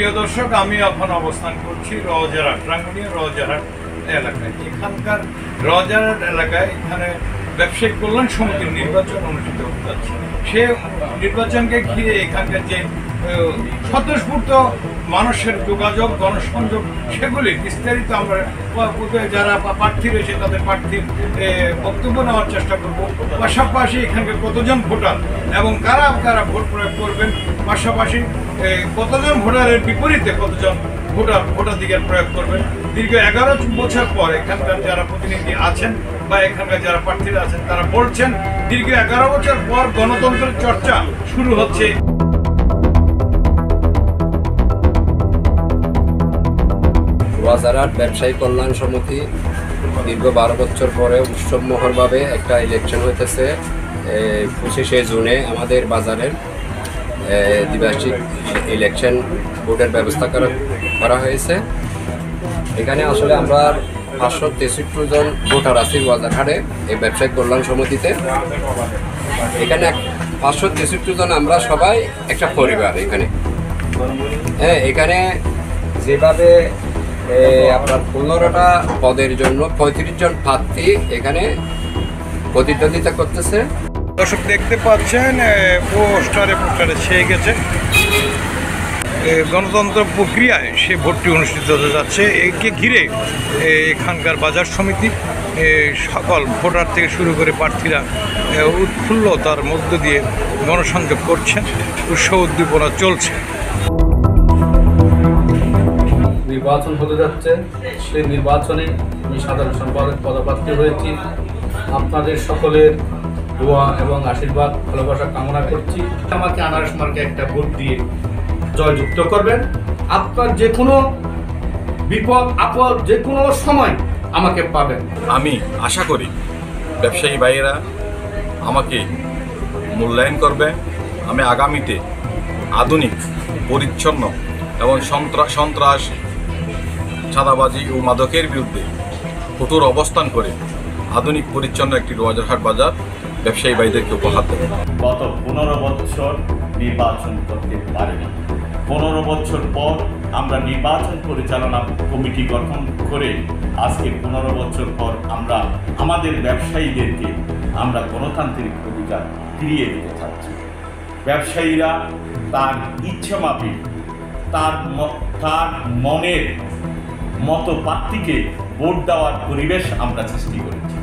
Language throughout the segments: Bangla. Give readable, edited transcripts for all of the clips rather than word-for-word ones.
প্রিয় দর্শক, আমি এখন অবস্থান করছি রজারহাট, রাঙ্গুনিয়া রজারহাট এলাকায়। এখানকার রজারহাট এলাকায় এখানে ব্যবসায়িক কল্যাণ সমিতির নির্বাচন অনুষ্ঠিত হতে যাচ্ছে। সে নির্বাচনকে ঘিরে এখানকার যে স্বতঃস্ফূর্ত মানুষের যোগাযোগ, গণসংযোগ, সেগুলি বিস্তারিত আমরা যারা প্রার্থী রয়েছে তাদের প্রার্থীর বক্তব্য নেওয়ার চেষ্টা করব। পাশাপাশি এখানকার কতজন ভোটার এবং কারা কারা ভোট প্রয়োগ করবেন, পাশাপাশি কতজন ভোটারের বিপরীতে কতজন ভোটাধিকার প্রয়োগ করবেন। দীর্ঘ 11 বছর পর এখানকার যারা প্রতিনিধি আছেন বা এখানকার যারা প্রার্থীরা আছেন তারা বলছেন দীর্ঘ 11 বছর পর গণতন্ত্রের চর্চা শুরু হচ্ছে। রজারহাট ব্যবসায়ী কল্যাণ সমিতি দীর্ঘ 12 বছর পরে উৎসবমুখরভাবে একটা ইলেকশন হইতেছে 25শে জুনে আমাদের বাজারের দ্বিবার্ষিক ইলেকশন বোর্ডের ব্যবস্থা করা হয়েছে। এখানে আসলে আমরা 563 জন ভোটার আছি রজারহাটে এই ব্যবসায়িক কল্যাণ সমিতিতে। এখানে 563 জন আমরা সবাই একটা পরিবার। এখানে যেভাবে আপনার 15টা পদের জন্য 35 জন প্রার্থী এখানে প্রতিদ্বন্দ্বিতা করতেছে। দর্শক দেখতে পাচ্ছেন পোস্টারে ছেয়ে গেছে গণতন্ত্র প্রক্রিয়ায় সে ভোটটি অনুষ্ঠিত হতে যাচ্ছে। একে ঘিরে এখানকার বাজার সমিতি সকল ভোটার থেকে শুরু করে প্রার্থীরা উৎফুল্লতার মধ্য দিয়ে গণসংযোগ করছেন, উৎসব উদ্দীপনা চলছে। নির্বাচন হতে যাচ্ছে, সেই নির্বাচনে আমি সাধারণ সম্পাদক পদপ্রার্থী হয়েছি। আপনাদের সকলের দোয়া এবং আশীর্বাদ ভালোবাসা কামনা করছি। আমাকে আনারস মার্কে একটা ভোট দিয়ে জয়যুক্ত করবেন। আপনার যে কোনো বিপদ আপদ যে কোনো সময় আমাকে পাবেন। আমি আশা করি ব্যবসায়ী ভাইয়েরা আমাকে মূল্যায়ন করবে। আমি আগামীতে আধুনিক, পরিচ্ছন্ন এবং সন্ত্রাস, চাঁদাবাজি ও মাদকের বিরুদ্ধে কঠোর অবস্থান করে আধুনিক পরিচ্ছন্ন একটি রজারহাট বাজার ব্যবসায়ী ভাইদেরকে উপহার দেবে। গত 15 বছর নির্বাচন করতে পারিনি। 15 বছর পর আমরা নির্বাচন পরিচালনা কমিটি গঠন করে আজকে 15 বছর পর আমরা আমাদের ব্যবসায়ীদেরকে আমরা গণতান্ত্রিক অধিকার ফিরিয়ে দিতে চাচ্ছি। ব্যবসায়ীরা তার ইচ্ছামাফিক তার মনের মতো প্রার্থীকে ভোট দেওয়ার পরিবেশ আমরা সৃষ্টি করেছি।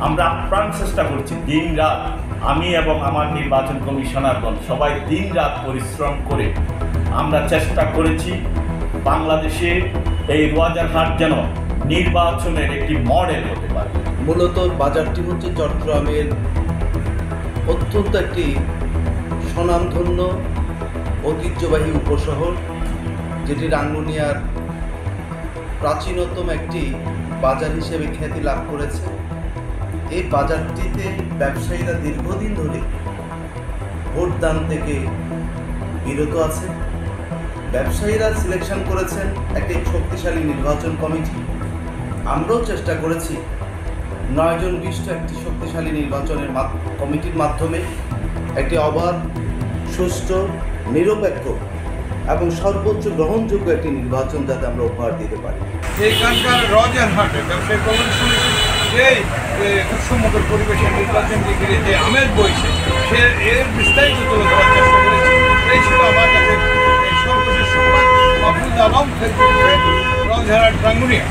আমরা আপ্রাণ চেষ্টা করছি দিন রাত, আমি এবং আমার নির্বাচন কমিশনারগণ সবাই দিন রাত পরিশ্রম করে আমরা চেষ্টা করেছি বাংলাদেশে এই রজারহাট যেন নির্বাচনের একটি মডেল হতে পারে। মূলত বাজারটি হচ্ছে চট্টগ্রামের অত্যন্ত একটি স্বনামধন্য ঐতিহ্যবাহী উপশহর, যেটি রাঙ্গুনিয়ার প্রাচীনতম একটি বাজার হিসেবে খ্যাতি লাভ করেছে। এই বাজারটিতে ব্যবসায়ীরা দীর্ঘদিন ধরে ভোটদান থেকে বিরত আছে। ব্যবসায়ীরা সিলেকশন করেছেন একটি শক্তিশালী নির্বাচন কমিটি। আমরাও চেষ্টা করেছি 9 জন বিশিষ্ট একটি শক্তিশালী নির্বাচনের কমিটির মাধ্যমে একটি অবাধ, সুষ্ঠু, নিরপেক্ষ এবং সর্বোচ্চ গ্রহণযোগ্য একটি নির্বাচন যাতে আমরা উপহার দিতে পারি। এইখানকার রজারহাটে ব্যবসায়িক কল্যাণ সমিতি এই উৎসমুখর পরিবেশের নির্বাচনকে ঘিরে যে আমেজ বইছে সে এর বিস্তারিত তুলে ধরার চেষ্টা করেছি। এই ছিল আমার কাছে সর্বশেষ সংবাদ। মাহফুজ আলম, ফেসবুক, রজারহাট, রাঙ্গুনিয়া।